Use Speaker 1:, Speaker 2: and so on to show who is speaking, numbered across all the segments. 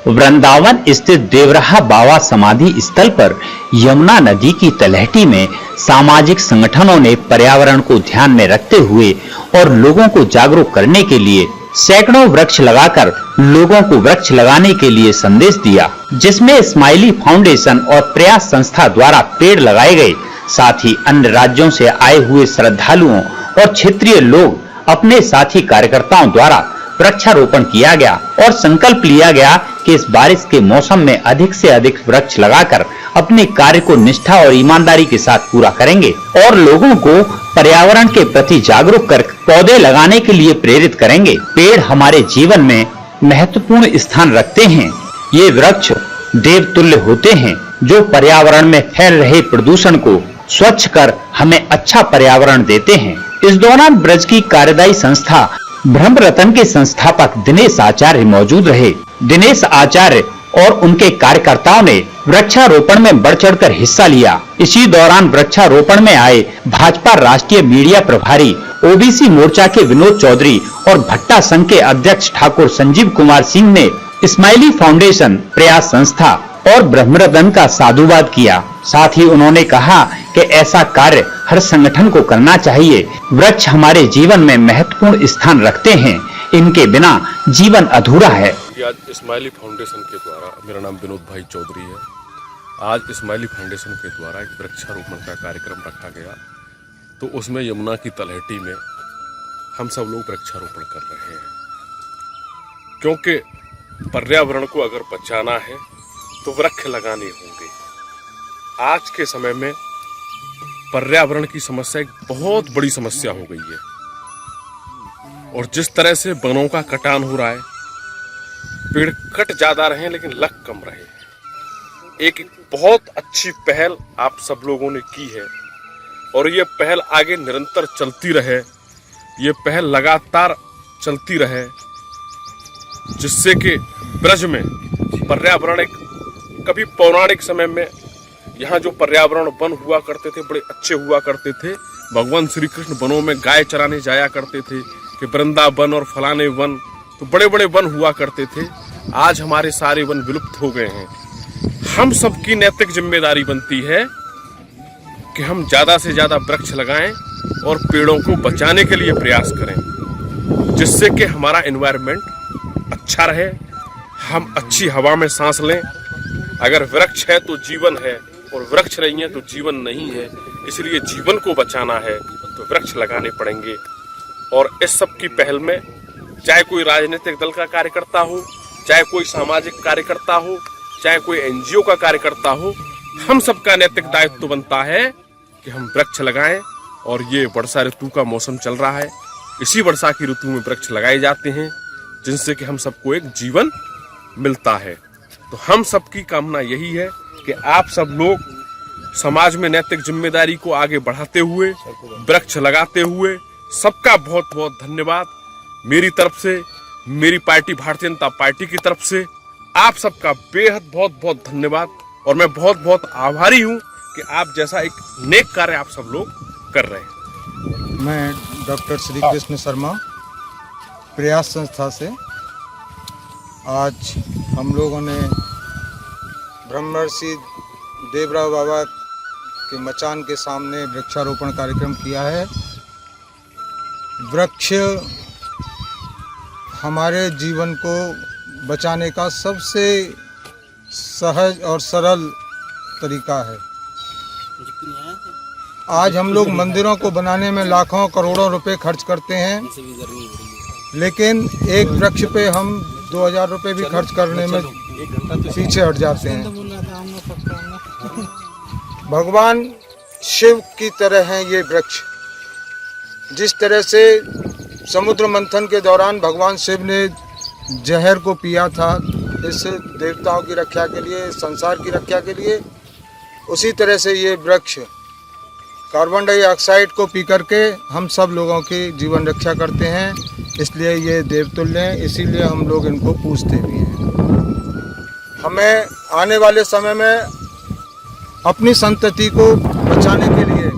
Speaker 1: वृंदावन स्थित देवराहा बाबा समाधि स्थल पर यमुना नदी की तलहटी में सामाजिक संगठनों ने पर्यावरण को ध्यान में रखते हुए और लोगों को जागरूक करने के लिए सैकड़ों वृक्ष लगाकर लोगों को वृक्ष लगाने के लिए संदेश दिया, जिसमें स्माइली फाउंडेशन और प्रयास संस्था द्वारा पेड़ लगाए गए। साथ ही अन्य राज्यों से आए हुए श्रद्धालुओं और क्षेत्रीय लोग अपने साथी कार्यकर्ताओं द्वारा वृक्षारोपण किया गया और संकल्प लिया गया कि इस बारिश के मौसम में अधिक से अधिक वृक्ष लगाकर अपने कार्य को निष्ठा और ईमानदारी के साथ पूरा करेंगे और लोगों को पर्यावरण के प्रति जागरूक कर पौधे लगाने के लिए प्रेरित करेंगे। पेड़ हमारे जीवन में महत्वपूर्ण स्थान रखते हैं। ये वृक्ष देवतुल्य होते हैं जो पर्यावरण में फैल रहे प्रदूषण को स्वच्छ कर हमें अच्छा पर्यावरण देते हैं। इस दौरान ब्रज की कार्यदायी संस्था ब्रह्म रतन के संस्थापक दिनेश आचार्य मौजूद रहे। दिनेश आचार्य और उनके कार्यकर्ताओं ने वृक्षारोपण में बढ़ चढ़कर हिस्सा लिया। इसी दौरान वृक्षारोपण में आए भाजपा राष्ट्रीय मीडिया प्रभारी ओबीसी मोर्चा के विनोद चौधरी और भट्टा संघ के अध्यक्ष ठाकुर संजीव कुमार सिंह ने स्माइली फाउंडेशन, प्रयास संस्था और ब्रह्मरतन का साधुवाद किया। साथ ही उन्होंने कहा कि ऐसा कार्य हर संगठन को करना चाहिए। वृक्ष हमारे जीवन में महत्वपूर्ण स्थान रखते हैं, इनके बिना जीवन अधूरा है।
Speaker 2: आज स्माइली फाउंडेशन के द्वारा, मेरा नाम विनोद भाई चौधरी है, आज स्माइली फाउंडेशन के द्वारा एक वृक्षारोपण का कार्यक्रम रखा गया। तो उसमें यमुना की तलहटी में हम सब लोग वृक्षारोपण कर रहे हैं, क्योंकि पर्यावरण को अगर बचाना है तो वृक्ष लगाने होंगे। आज के समय में पर्यावरण की समस्या एक बहुत बड़ी समस्या हो गई है और जिस तरह से वनों का कटान हो रहा है, पेड़ कट ज्यादा रहे लेकिन लग कम रहे। एक बहुत अच्छी पहल आप सब लोगों ने की है और ये पहल आगे निरंतर चलती रहे, ये पहल लगातार चलती रहे, जिससे कि ब्रज में पर्यावरण एक कभी पौराणिक समय में यहाँ जो पर्यावरण वन हुआ करते थे बड़े अच्छे हुआ करते थे। भगवान श्री कृष्ण वनों में गाय चराने जाया करते थे कि वृंदावन और फलाने वन, तो बड़े बड़े वन हुआ करते थे। आज हमारे सारे वन विलुप्त हो गए हैं। हम सबकी नैतिक जिम्मेदारी बनती है कि हम ज्यादा से ज्यादा वृक्ष लगाएं और पेड़ों को बचाने के लिए प्रयास करें, जिससे कि हमारा एनवायरनमेंट अच्छा रहे, हम अच्छी हवा में सांस लें। अगर वृक्ष है तो जीवन है और वृक्ष नहीं है तो जीवन नहीं है। इसलिए जीवन को बचाना है तो वृक्ष लगाने पड़ेंगे। और इस सब की पहल में चाहे कोई राजनीतिक दल का कार्यकर्ता हो, चाहे कोई सामाजिक कार्यकर्ता हो, चाहे कोई एनजीओ का कार्यकर्ता हो, हम सबका नैतिक दायित्व बनता है कि हम वृक्ष लगाएं। और ये वर्षा ऋतु का मौसम चल रहा है, इसी वर्षा की ऋतु में वृक्ष लगाए जाते हैं, जिनसे कि हम सबको एक जीवन मिलता है। तो हम सबकी कामना यही है कि आप सब लोग समाज में नैतिक जिम्मेदारी को आगे बढ़ाते हुए वृक्ष लगाते हुए, सबका बहुत बहुत धन्यवाद। मेरी तरफ से, मेरी पार्टी भारतीय जनता पार्टी की तरफ से आप सबका बेहद बहुत बहुत धन्यवाद। और मैं बहुत बहुत आभारी हूं कि आप जैसा एक नेक कार्य आप सब लोग कर रहे हैं।
Speaker 3: मैं डॉक्टर श्री कृष्ण शर्मा, प्रयास संस्था से आज हम लोगों ने ब्रह्मर्षि देवराहा बाबा के मचान के सामने वृक्षारोपण कार्यक्रम किया है। वृक्ष हमारे जीवन को बचाने का सबसे सहज और सरल तरीका है। आज हम लोग मंदिरों को बनाने में लाखों करोड़ों रुपए खर्च करते हैं, लेकिन एक वृक्ष पे हम 2000 रुपए भी खर्च करने में पीछे हट जाते हैं। भगवान शिव की तरह हैं ये वृक्ष। जिस तरह से समुद्र मंथन के दौरान भगवान शिव ने जहर को पिया था इस देवताओं की रक्षा के लिए, संसार की रक्षा के लिए, उसी तरह से ये वृक्ष कार्बन डाइऑक्साइड को पी करके हम सब लोगों की जीवन रक्षा करते हैं। इसलिए ये देवतुल्य हैं, इसीलिए हम लोग इनको पूजते भी हैं। हमें आने वाले समय में अपनी संतति को बचाने के लिए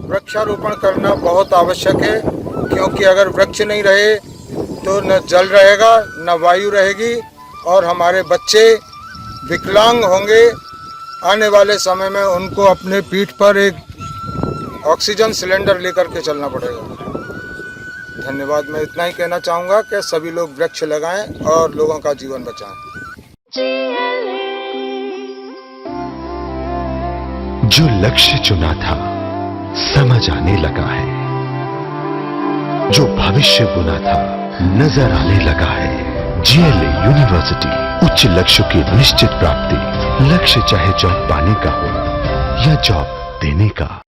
Speaker 3: वृक्षारोपण करना बहुत आवश्यक है, क्योंकि अगर वृक्ष नहीं रहे तो न जल रहेगा, न वायु रहेगी और हमारे बच्चे विकलांग होंगे, आने वाले समय में उनको अपने पीठ पर एक ऑक्सीजन सिलेंडर लेकर के चलना पड़ेगा। धन्यवाद। मैं इतना ही कहना चाहूँगा कि सभी लोग वृक्ष लगाएं और लोगों का जीवन बचाएं।
Speaker 4: जो लक्ष्य चुना था समझ आने लगा है, जो भविष्य बुना था नजर आने लगा है। जीएलए यूनिवर्सिटी, उच्च लक्ष्य की निश्चित प्राप्ति। लक्ष्य चाहे जॉब पाने का हो या जॉब देने का।